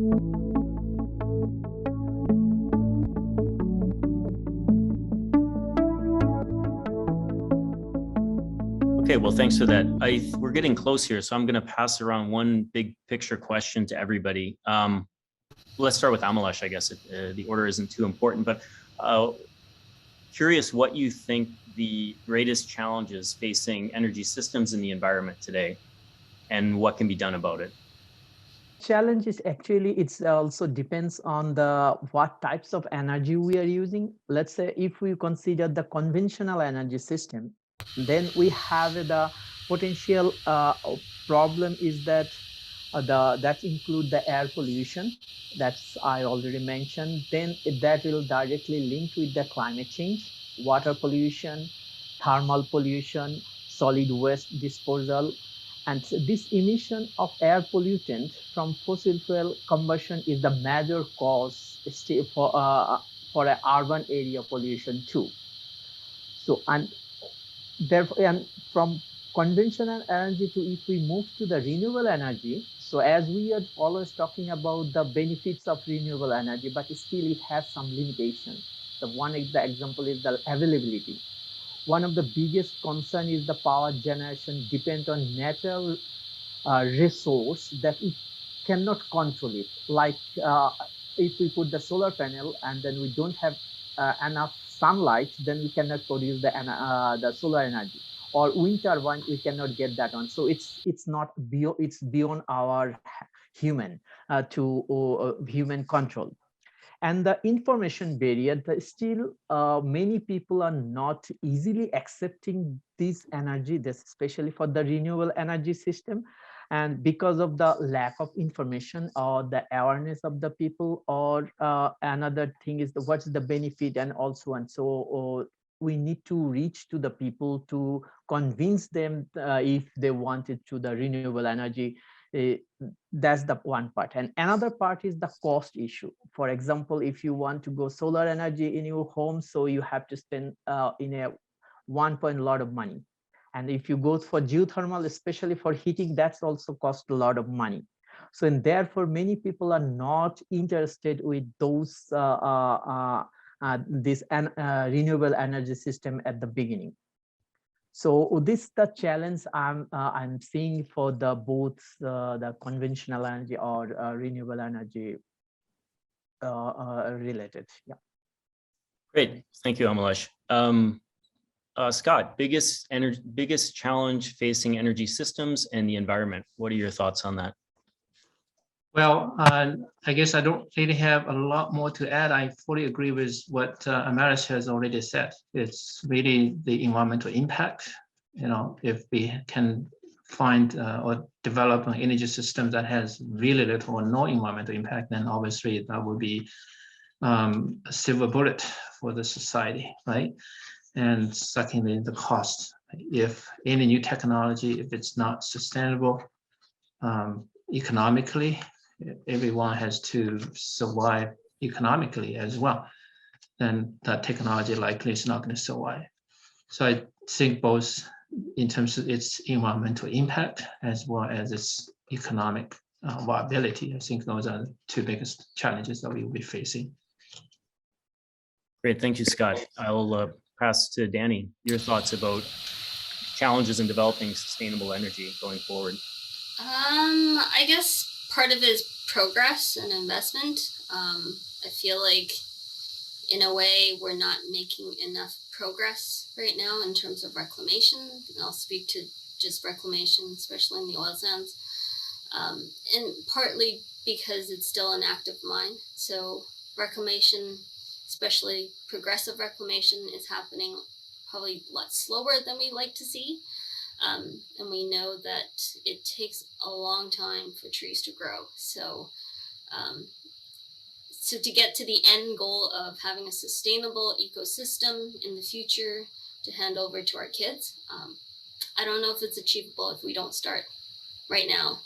Okay, well, thanks for that. We're getting close here, so I'm going to pass around one big picture question to everybody. Let's start with Amalesh, I guess. The order isn't too important, but curious what you think the greatest challenges facing energy systems in the environment today, and what can be done about it. Challenge is actually it's also depends on the what types of energy we are using. Let's say if we consider the conventional energy system, then we have the potential problem is that that include the air pollution, that's I already mentioned. Then that will directly link with the climate change, water pollution, thermal pollution, solid waste disposal. And so this emission of air pollutant from fossil fuel combustion is the major cause for an urban area pollution too. So, and therefore, and from conventional energy to, if we move to the renewable energy, so as we are always talking about the benefits of renewable energy, but still it has some limitations. The example is the availability. One of the biggest concern is the power generation depend on natural resource that we cannot control it. Like if we put the solar panel and then we don't have enough sunlight, then we cannot produce the solar energy. Or wind turbine, we cannot get that on. So it's beyond our human human control. And the information barrier, still many people are not easily accepting this energy, this especially for the renewable energy system. And because of the lack of information or the awareness of the people, or another thing is what's the benefit and also, and so we need to reach to the people to convince them if they wanted to the renewable energy. That's the one part. And another part is the cost issue. For example, if you want to go solar energy in your home, so you have to spend in a lot of money. And if you go for geothermal, especially for heating, that's also cost a lot of money. So, and therefore many people are not interested with those this renewable energy system at the beginning. So this is the challenge I'm seeing for the both the conventional energy or renewable energy related. Yeah. Great, thank you, Amalesh. Scott, biggest challenge facing energy systems and the environment. What are your thoughts on that? Well, I guess I don't really have a lot more to add. I fully agree with what Amalesh has already said. It's really the environmental impact. You know, if we can find or develop an energy system that has really little or no environmental impact, then obviously that would be a silver bullet for the society, right? And secondly, the cost. If any new technology, if it's not sustainable economically, everyone has to survive economically as well, then that technology likely is not going to survive. So I think both in terms of its environmental impact as well as its economic viability, I think those are the two biggest challenges that we will be facing. Great, thank you, Scott. I'll pass to Danny. Your thoughts about challenges in developing sustainable energy going forward. I guess part of it is progress and investment. I feel like in a way we're not making enough progress right now in terms of reclamation. And I'll speak to just reclamation, especially in the oil sands. And partly because it's still an active mine. So reclamation, especially progressive reclamation, is happening probably a lot slower than we like to see. And we know that it takes a long time for trees to grow. So, so to get to the end goal of having a sustainable ecosystem in the future to hand over to our kids, I don't know if it's achievable if we don't start right now.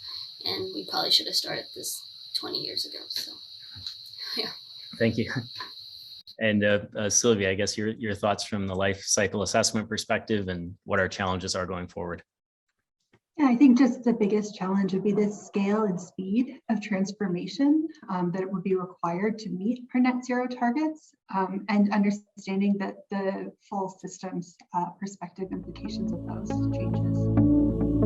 And we probably should have started this 20 years ago. So, yeah. Thank you. And Sylvia, I guess your thoughts from the life cycle assessment perspective and what our challenges are going forward. Yeah, I think just the biggest challenge would be the scale and speed of transformation that would be required to meet our net zero targets, and understanding that the full systems perspective implications of those changes.